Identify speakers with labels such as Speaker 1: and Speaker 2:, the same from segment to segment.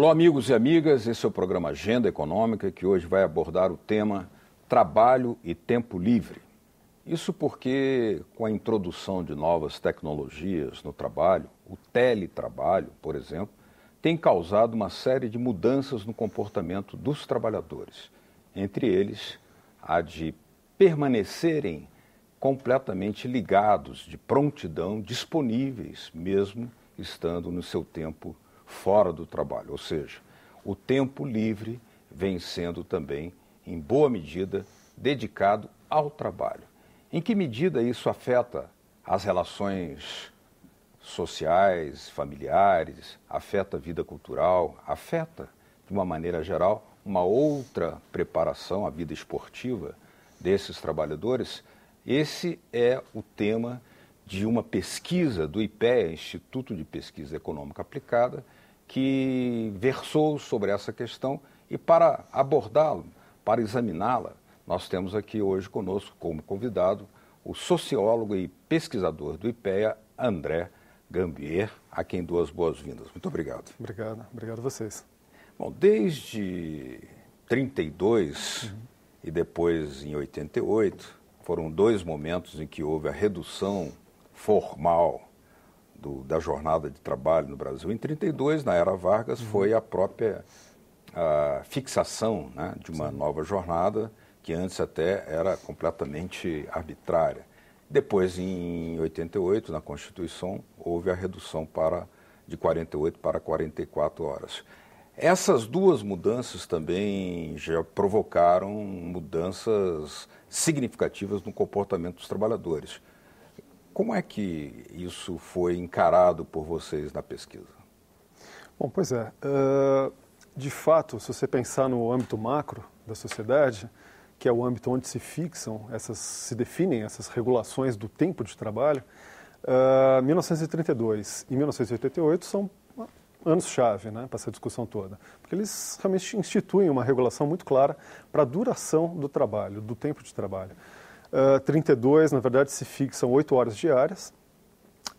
Speaker 1: Alô, amigos e amigas, esse é o programa Agenda Econômica, que hoje vai abordar o tema trabalho e tempo livre. Isso porque, com a introdução de novas tecnologias no trabalho, o teletrabalho, por exemplo, tem causado uma série de mudanças no comportamento dos trabalhadores. Entre eles, a de permanecerem completamente ligados, de prontidão, disponíveis, mesmo estando no seu tempo fora do trabalho. Ou seja, o tempo livre vem sendo também, em boa medida, dedicado ao trabalho. Em que medida isso afeta as relações sociais, familiares, afeta a vida cultural, afeta, de uma maneira geral, uma outra preparação, a vida esportiva desses trabalhadores? Esse é o tema de uma pesquisa do IPEA, Instituto de Pesquisa Econômica Aplicada, que versou sobre essa questão e para abordá-lo, para examiná-la, nós temos aqui hoje conosco como convidado o sociólogo e pesquisador do IPEA, André Gambier, a quem dou as boas-vindas. Muito obrigado.
Speaker 2: Obrigado a vocês.
Speaker 1: Bom, desde 32 e depois em 88, foram dois momentos em que houve a redução formal da jornada de trabalho no Brasil. Em 32, na era Vargas, foi a própria fixação, né, de uma nova jornada, que antes até era completamente arbitrária. Depois, em 88, na Constituição, houve a redução de 48 para 44 horas. Essas duas mudanças também já provocaram mudanças significativas no comportamento dos trabalhadores. Como é que isso foi encarado por vocês na pesquisa?
Speaker 2: Bom, pois é. De fato, se você pensar no âmbito macro da sociedade, que é o âmbito onde se definem essas regulações do tempo de trabalho, 1932 e 1988 são anos-chave, né, para essa discussão toda, porque eles realmente instituem uma regulação muito clara para a duração do trabalho, do tempo de trabalho. 32, na verdade, se fixam 8 horas diárias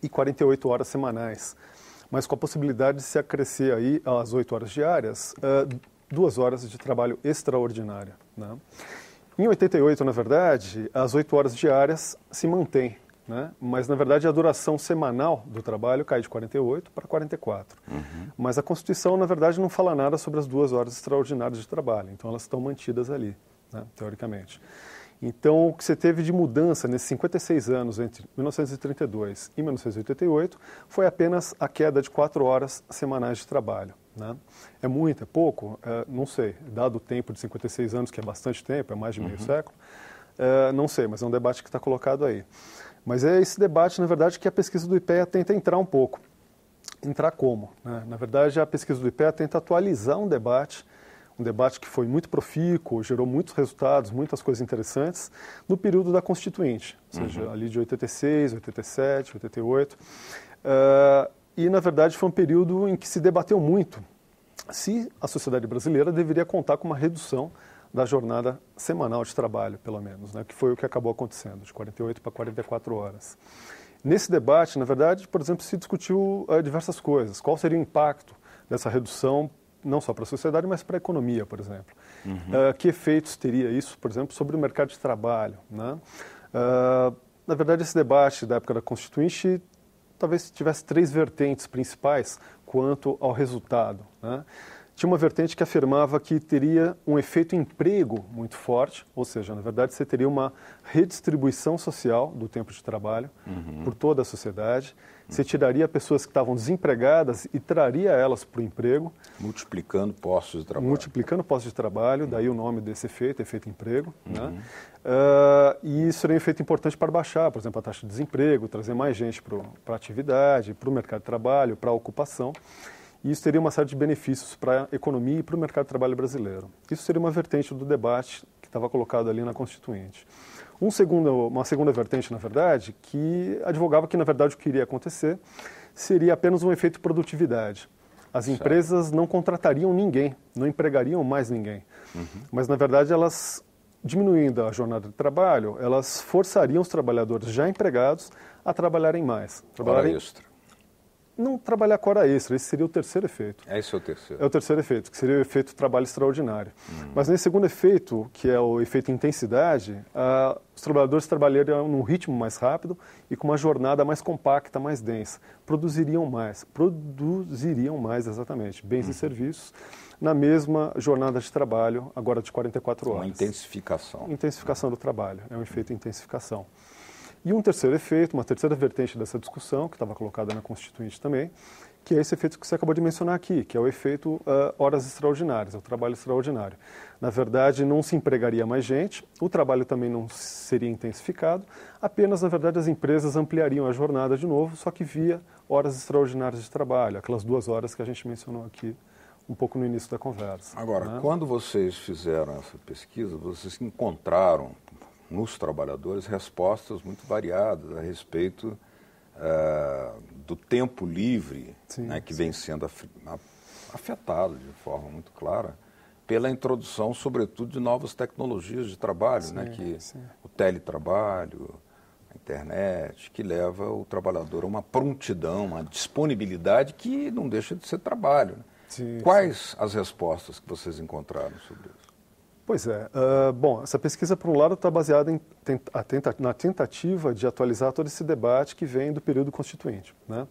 Speaker 2: e 48 horas semanais, mas com a possibilidade de se acrescer aí às 8 horas diárias 2 horas de trabalho extraordinário, né? Em 88, na verdade, as 8 horas diárias se mantêm, né? Mas, na verdade, a duração semanal do trabalho cai de 48 para 44. Mas a Constituição, na verdade, não fala nada sobre as 2 horas extraordinárias de trabalho, então elas estão mantidas ali, né, teoricamente. Então, o que você teve de mudança nesses 56 anos, entre 1932 e 1988, foi apenas a queda de 4 horas semanais de trabalho, né? É muito, é pouco? Não sei. Dado o tempo de 56 anos, que é bastante tempo, é mais de meio século, não sei, mas é um debate que está colocado aí. Mas é esse debate, na verdade, que a pesquisa do IPEA tenta entrar um pouco. Entrar como, né? Na verdade, a pesquisa do IPEA tenta atualizar um debate que foi muito profícuo, gerou muitos resultados, muitas coisas interessantes, no período da Constituinte, ou seja, ali de 86, 87, 88. E, na verdade, foi um período em que se debateu muito se a sociedade brasileira deveria contar com uma redução da jornada semanal de trabalho, pelo menos, né, que foi o que acabou acontecendo, de 48 para 44 horas. Nesse debate, na verdade, por exemplo, se discutiu diversas coisas. Qual seria o impacto dessa redução, não só para a sociedade, mas para a economia, por exemplo. Que efeitos teria isso, por exemplo, sobre o mercado de trabalho, né? Na verdade, esse debate da época da Constituinte talvez tivesse 3 vertentes principais quanto ao resultado, né? Tinha uma vertente que afirmava que teria um efeito emprego muito forte, ou seja, na verdade você teria uma redistribuição social do tempo de trabalho por toda a sociedade. Você tiraria pessoas que estavam desempregadas e traria elas para o emprego.
Speaker 1: Multiplicando postos de trabalho.
Speaker 2: Multiplicando postos de trabalho, daí o nome desse efeito emprego, né? E isso seria um efeito importante para baixar, por exemplo, a taxa de desemprego, trazer mais gente para a atividade, para o mercado de trabalho, para a ocupação. E isso teria uma série de benefícios para a economia e para o mercado de trabalho brasileiro. Isso seria uma vertente do debate que estava colocado ali na Constituinte. Uma segunda vertente, na verdade, que advogava que, na verdade, o que iria acontecer seria apenas um efeito de produtividade. As empresas não contratariam ninguém, não empregariam mais ninguém. Mas, na verdade, elas, diminuindo a jornada de trabalho, elas forçariam os trabalhadores já empregados a trabalharem mais.
Speaker 1: Hora extra.
Speaker 2: não trabalhar com hora extra, esse seria o terceiro efeito.
Speaker 1: Esse é o terceiro.
Speaker 2: É o terceiro efeito, que seria o efeito trabalho extraordinário. Mas nesse segundo efeito, que é o efeito intensidade, os trabalhadores trabalhariam num ritmo mais rápido e com uma jornada mais compacta, mais densa. Produziriam mais exatamente, bens e serviços, na mesma jornada de trabalho, agora de 44 horas.
Speaker 1: Uma intensificação.
Speaker 2: Intensificação do trabalho, é um efeito intensificação. E um terceiro efeito, uma terceira vertente dessa discussão, que estava colocada na Constituinte também, que é esse efeito que você acabou de mencionar aqui, que é o efeito horas extraordinárias, é o trabalho extraordinário. Na verdade, não se empregaria mais gente, o trabalho também não seria intensificado, apenas, na verdade, as empresas ampliariam a jornada de novo, só que via horas extraordinárias de trabalho, aquelas 2 horas que a gente mencionou aqui um pouco no início da conversa.
Speaker 1: Agora,
Speaker 2: né?
Speaker 1: Quando vocês fizeram essa pesquisa, vocês encontraram nos trabalhadores respostas muito variadas a respeito do tempo livre, né, que vem sendo afetado de forma muito clara pela introdução, sobretudo, de novas tecnologias de trabalho, né, que o teletrabalho, a internet, que leva o trabalhador a uma prontidão, uma disponibilidade que não deixa de ser trabalho. Né? Quais as respostas que vocês encontraram sobre isso?
Speaker 2: Pois é. Bom, essa pesquisa, por um lado, está baseada na tentativa de atualizar todo esse debate que vem do período constituinte. Né?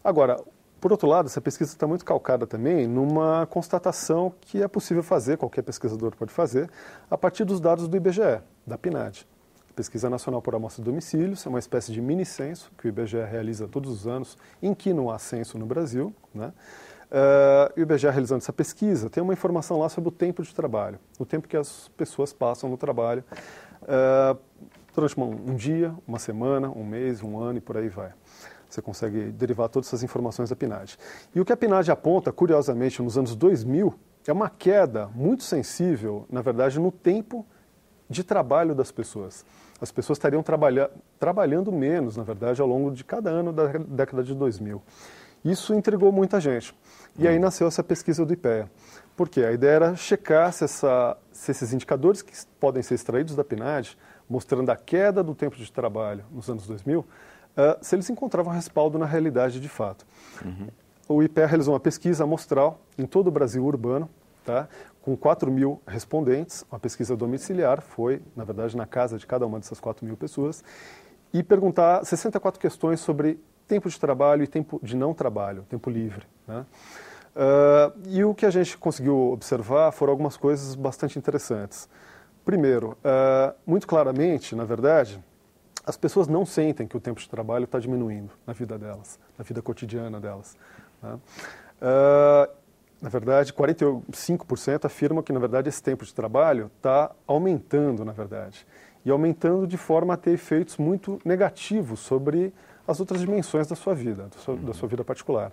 Speaker 2: Agora, por outro lado, essa pesquisa está muito calcada também numa constatação que é possível fazer, qualquer pesquisador pode fazer, a partir dos dados do IBGE, da PNAD. Pesquisa Nacional por Amostra de Domicílios, é uma espécie de mini-censo que o IBGE realiza todos os anos, em que não há censo no Brasil, né? E o IBGE, realizando essa pesquisa, tem uma informação lá sobre o tempo de trabalho, o tempo que as pessoas passam no trabalho, durante um dia, uma semana, um mês, um ano e por aí vai. Você consegue derivar todas essas informações da PNAD. E o que a PNAD aponta, curiosamente, nos anos 2000, é uma queda muito sensível, na verdade, no tempo de trabalho das pessoas. As pessoas estariam trabalhando menos, na verdade, ao longo de cada ano da década de 2000. Isso intrigou muita gente. E aí nasceu essa pesquisa do IPEA. Por quê? A ideia era checar se esses indicadores que podem ser extraídos da PNAD, mostrando a queda do tempo de trabalho nos anos 2000, se eles encontravam respaldo na realidade de fato. O IPEA realizou uma pesquisa amostral em todo o Brasil urbano, tá? Com 4.000 respondentes, uma pesquisa domiciliar, foi, na verdade, na casa de cada uma dessas 4.000 pessoas, e perguntar 64 questões sobre tempo de trabalho e tempo de não trabalho, tempo livre. Né? E o que a gente conseguiu observar foram algumas coisas bastante interessantes. Primeiro, muito claramente, na verdade, as pessoas não sentem que o tempo de trabalho está diminuindo na vida delas, na vida cotidiana delas. Né? Na verdade, 45% afirmam que, na verdade, esse tempo de trabalho está aumentando, na verdade. E aumentando de forma a ter efeitos muito negativos sobre as outras dimensões da sua vida, da sua vida particular.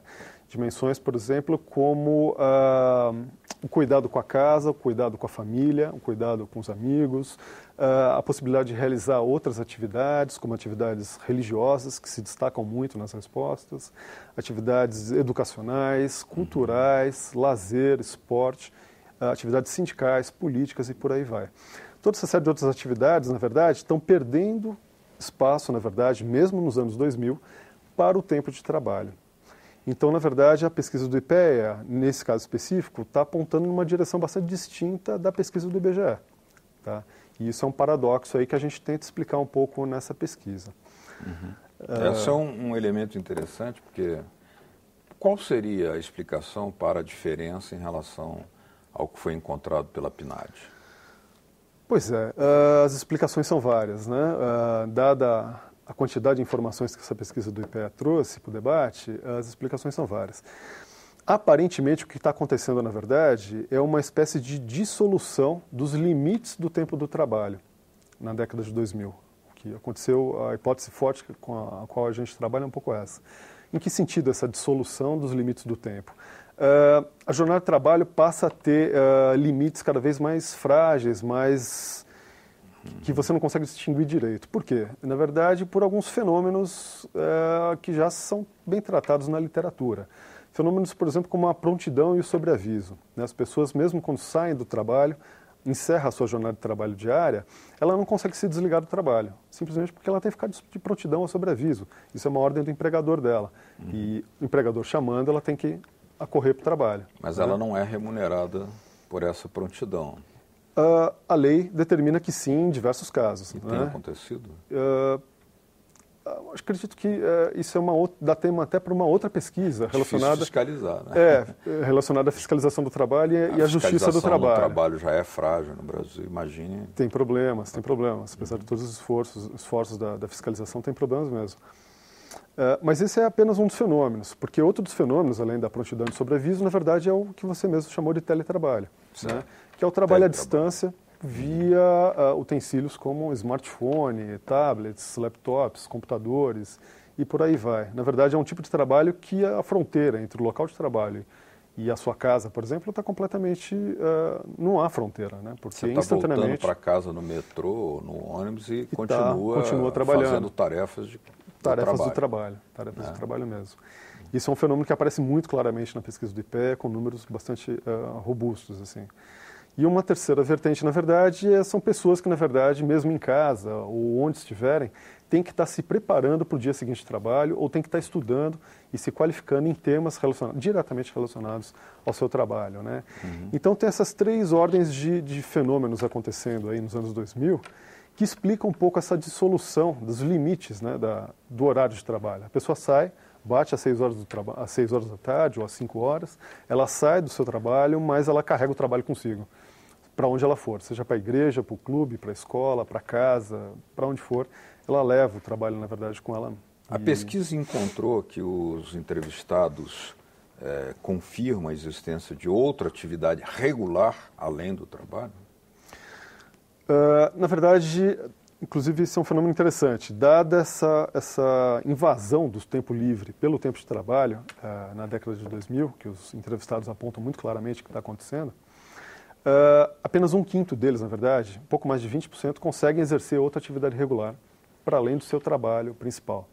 Speaker 2: Dimensões, por exemplo, como o cuidado com a casa, o cuidado com a família, o cuidado com os amigos, a possibilidade de realizar outras atividades, como atividades religiosas, que se destacam muito nas respostas, atividades educacionais, culturais, lazer, esporte, atividades sindicais, políticas e por aí vai. Toda essa série de outras atividades, na verdade, estão perdendo espaço, na verdade, mesmo nos anos 2000, para o tempo de trabalho. Então, na verdade, a pesquisa do IPEA, nesse caso específico, está apontando numa direção bastante distinta da pesquisa do IBGE. Tá? E isso é um paradoxo aí que a gente tenta explicar um pouco nessa pesquisa.
Speaker 1: Esse é um elemento interessante, porque qual seria a explicação para a diferença em relação ao que foi encontrado pela PNAD?
Speaker 2: Pois é, as explicações são várias, né? Dada a quantidade de informações que essa pesquisa do IPEA trouxe para o debate, as explicações são várias. Aparentemente, o que está acontecendo, na verdade, é uma espécie de dissolução dos limites do tempo do trabalho na década de 2000. O que aconteceu, a hipótese forte com a qual a gente trabalha é um pouco essa. Em que sentido essa dissolução dos limites do tempo? A jornada de trabalho passa a ter limites cada vez mais frágeis, que você não consegue distinguir direito. Por quê? Na verdade, por alguns fenômenos que já são bem tratados na literatura. Fenômenos, por exemplo, como a prontidão e o sobreaviso. Né? As pessoas, mesmo quando saem do trabalho, encerra a sua jornada de trabalho diária, ela não consegue se desligar do trabalho, simplesmente porque ela tem que ficar de prontidão ao sobreaviso. Isso é uma ordem do empregador dela. E o empregador chamando, ela tem que acorrer para o trabalho.
Speaker 1: Mas ela não é remunerada por essa prontidão.
Speaker 2: A lei determina que sim, em diversos casos.
Speaker 1: E tem acontecido?
Speaker 2: Acredito que isso dá tema até para uma outra pesquisa relacionada...
Speaker 1: fiscalizar, né?
Speaker 2: Relacionada à fiscalização do trabalho e à justiça do trabalho.
Speaker 1: O trabalho já é frágil no Brasil, imagine...
Speaker 2: Tem problemas. Apesar de todos os esforços da fiscalização, tem problemas mesmo. Mas esse é apenas um dos fenômenos, porque outro dos fenômenos, além da prontidão de sobreaviso, na verdade é o que você mesmo chamou de teletrabalho, né? Que é o trabalho à distância via utensílios como smartphone, tablets, laptops, computadores e por aí vai. Na verdade, é um tipo de trabalho que a fronteira entre o local de trabalho e a sua casa, por exemplo, está completamente... não há fronteira, né? Porque
Speaker 1: você está voltando para casa no metrô, no ônibus e continua
Speaker 2: trabalhando,
Speaker 1: fazendo tarefas do trabalho.
Speaker 2: Tarefas do trabalho mesmo. Isso é um fenômeno que aparece muito claramente na pesquisa do IPEA, com números bastante robustos, assim. E uma terceira vertente, na verdade, são pessoas que, na verdade, mesmo em casa ou onde estiverem, têm que estar se preparando para o dia seguinte de trabalho ou têm que estar estudando e se qualificando em temas diretamente relacionados ao seu trabalho, né? Então, tem essas três ordens de fenômenos acontecendo aí nos anos 2000 que explicam um pouco essa dissolução dos limites, né, do horário de trabalho. A pessoa sai, bate às 6 horas da tarde ou às 5 horas, ela sai do seu trabalho, mas ela carrega o trabalho consigo, para onde ela for, seja para a igreja, para o clube, para a escola, para casa, para onde for, ela leva o trabalho, na verdade, com ela.
Speaker 1: A pesquisa encontrou que os entrevistados confirmam a existência de outra atividade regular além do trabalho?
Speaker 2: Na verdade, inclusive, isso é um fenômeno interessante. Dada essa invasão do tempo livre pelo tempo de trabalho, na década de 2000, que os entrevistados apontam muito claramente que está acontecendo, apenas 1/5 deles, na verdade, um pouco mais de 20%, conseguem exercer outra atividade regular para além do seu trabalho principal,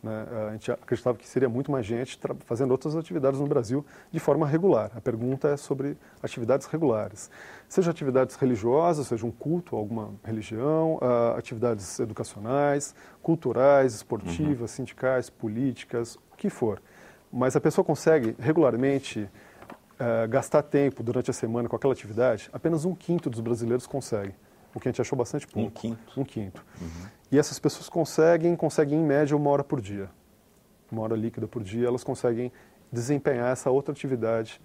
Speaker 2: né? A gente acreditava que seria muito mais gente fazendo outras atividades no Brasil de forma regular. A pergunta é sobre atividades regulares, seja atividades religiosas, seja um culto a alguma religião, atividades educacionais, culturais, esportivas, sindicais, políticas, o que for. Mas a pessoa consegue regularmente gastar tempo durante a semana com aquela atividade? Apenas 1/5 dos brasileiros consegue, o que a gente achou bastante pouco. 1/5. E essas pessoas conseguem em média 1 hora por dia. 1 hora líquida por dia, elas conseguem desempenhar essa outra atividade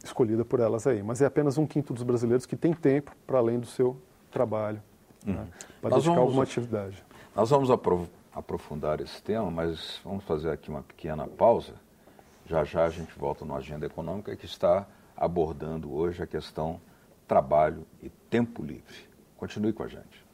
Speaker 2: escolhida por elas aí. Mas é apenas 1/5 dos brasileiros que tem tempo para além do seu trabalho, né, para dedicar alguma atividade.
Speaker 1: Nós vamos aprofundar esse tema, mas vamos fazer aqui uma pequena pausa. Já já a gente volta no Agenda Econômica, que está abordando hoje a questão trabalho e tempo livre. Continue com a gente.